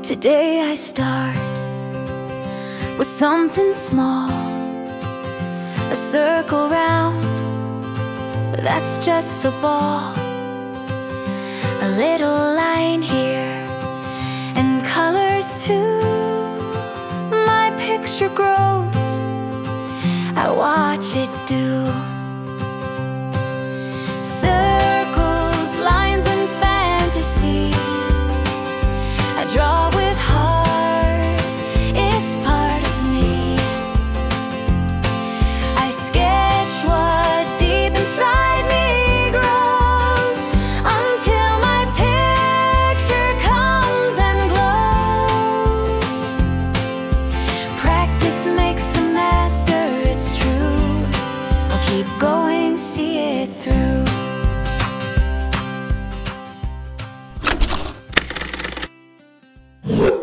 Today I start with something small, a circle round, that's just a ball. A little line here, and colors too. My picture grows, I watch it do. Circles, lines and fantasy, I draw with heart, it's part of me. I sketch what deep inside me grows, until my picture comes and glows. Practice makes the master, it's true. I'll keep going, see it through. What?